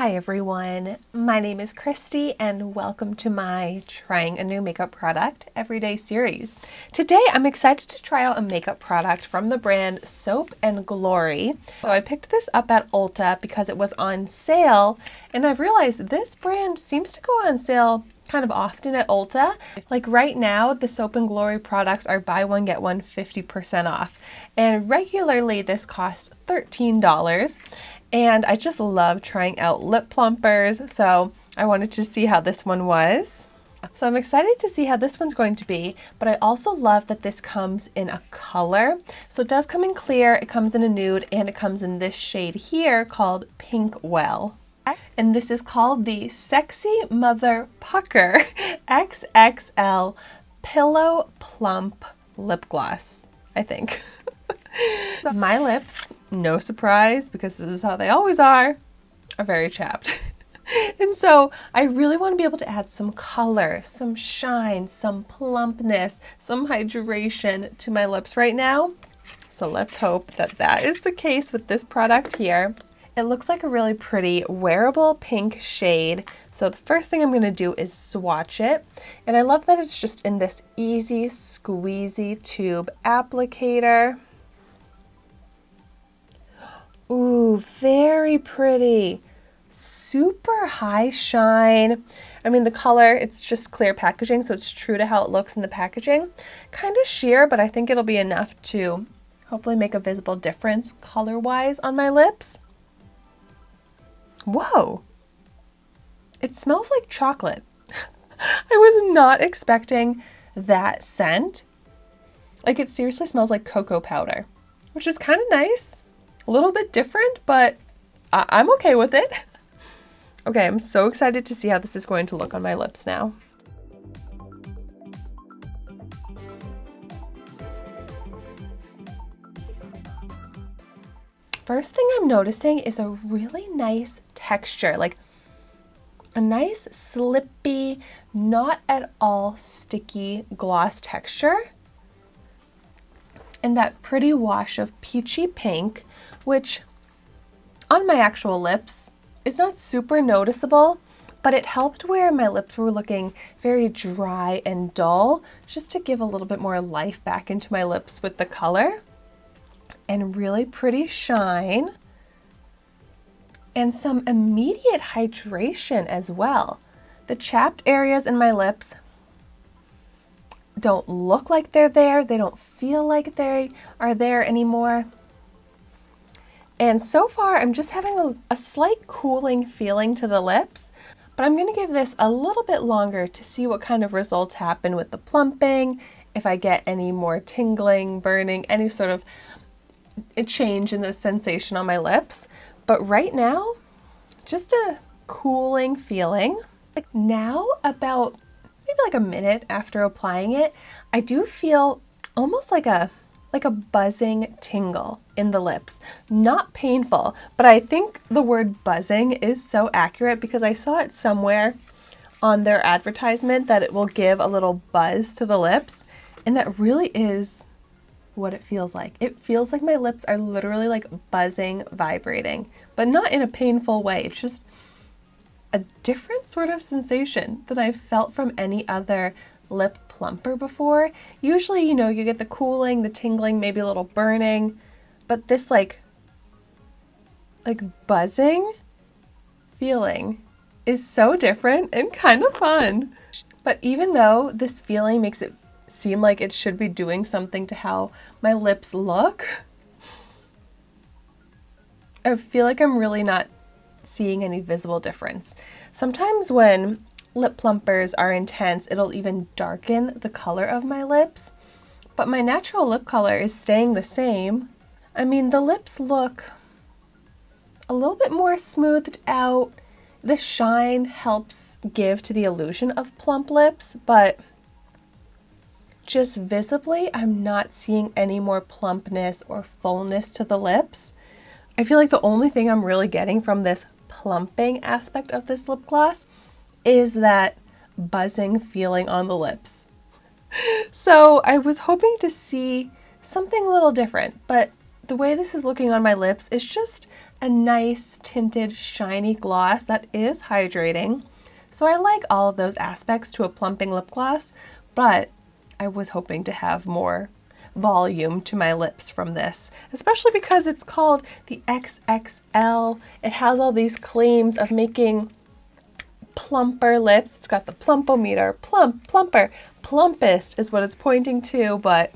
Hi everyone, my name is Christy and welcome to my Trying a New Makeup Product Everyday series. Today I'm excited to try out a makeup product from the brand Soap & Glory. So I picked this up at Ulta because it was on sale, and I've realized this brand seems to go on sale kind of often at Ulta. Like right now, the Soap & Glory products are buy one get one 50% off, and regularly this costs $13. And I just love trying out lip plumpers, so I wanted to see how this one was. So I'm excited to see how this one's going to be, but I also love that this comes in a color. So it does come in clear, it comes in a nude, and it comes in this shade here called Pinkwell. And this is called the Sexy Mother Pucker XXL Pillow Plump Lip Gloss, I think. So my lips, no surprise because this is how they always are very chapped. And so I really want to be able to add some color, some shine, some plumpness, some hydration to my lips right now. So let's hope that that is the case with this product here. It looks like a really pretty wearable pink shade. So the first thing I'm going to do is swatch it. And I love that it's just in this easy squeezy tube applicator. Ooh, very pretty. Super high shine. I mean, the color, it's just clear packaging, so it's true to how it looks in the packaging. Kind of sheer, but I think it'll be enough to hopefully make a visible difference color-wise on my lips. Whoa. It smells like chocolate. I was not expecting that scent. Like, it seriously smells like cocoa powder, which is kind of nice. A little bit different, but I'm okay with it. Okay, I'm so excited to see how this is going to look on my lips now. First thing I'm noticing is a really nice texture, like a nice slippy, not at all sticky gloss texture. And that pretty wash of peachy pink, which on my actual lips is not super noticeable, but it helped where my lips were looking very dry and dull, just to give a little bit more life back into my lips with the color. And really pretty shine. And some immediate hydration as well. The chapped areas in my lips don't look like they're there. They don't feel like they are there anymore. And so far, I'm just having a slight cooling feeling to the lips, but I'm going to give this a little bit longer to see what kind of results happen with the plumping, if I get any more tingling, burning, any sort of a change in the sensation on my lips. But right now, just a cooling feeling. Like now, about maybe like a minute after applying it, I do feel almost like a buzzing tingle in the lips. Not painful, but I think the word buzzing is so accurate because I saw it somewhere on their advertisement that it will give a little buzz to the lips, and that really is what it feels like. It feels like my lips are literally like buzzing, vibrating, but not in a painful way. It's just a different sort of sensation that I've felt from any other lip plumper before. Usually, you know, you get the cooling, the tingling, maybe a little burning, but this like buzzing feeling is so different and kind of fun. But even though this feeling makes it seem like it should be doing something to how my lips look, I feel like I'm really not seeing any visible difference. Sometimes when lip plumpers are intense, it'll even darken the color of my lips, but my natural lip color is staying the same. I mean, the lips look a little bit more smoothed out. The shine helps give to the illusion of plump lips, but just visibly, I'm not seeing any more plumpness or fullness to the lips. I feel like the only thing I'm really getting from this plumping aspect of this lip gloss is that buzzing feeling on the lips. So I was hoping to see something a little different, but the way this is looking on my lips is just a nice tinted shiny gloss that is hydrating. So I like all of those aspects to a plumping lip gloss, but I was hoping to have more volume to my lips from this, especially because it's called the XXL. It has all these claims of making plumper lips. It's got the plumpometer, plump, plumper, plumpest is what it's pointing to, but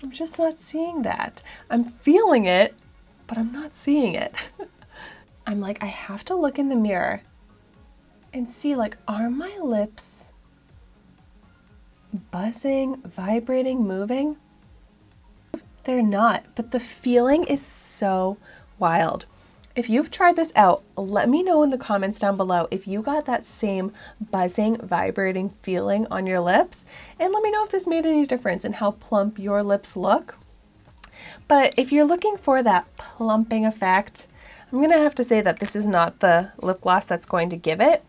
I'm just not seeing that. I'm feeling it, but I'm not seeing it. I'm like, I have to look in the mirror and see, like, are my lips buzzing, vibrating, moving? They're not, but the feeling is so wild. If you've tried this out, let me know in the comments down below if you got that same buzzing, vibrating feeling on your lips, and let me know if this made any difference in how plump your lips look. But if you're looking for that plumping effect, I'm gonna have to say that this is not the lip gloss that's going to give it,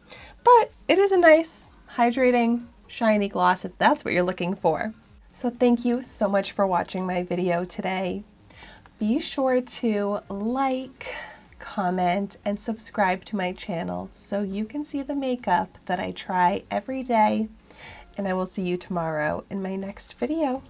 but it is a nice, hydrating, shiny gloss if that's what you're looking for. So thank you so much for watching my video today. Be sure to like, comment, and subscribe to my channel so you can see the makeup that I try every day. And I will see you tomorrow in my next video.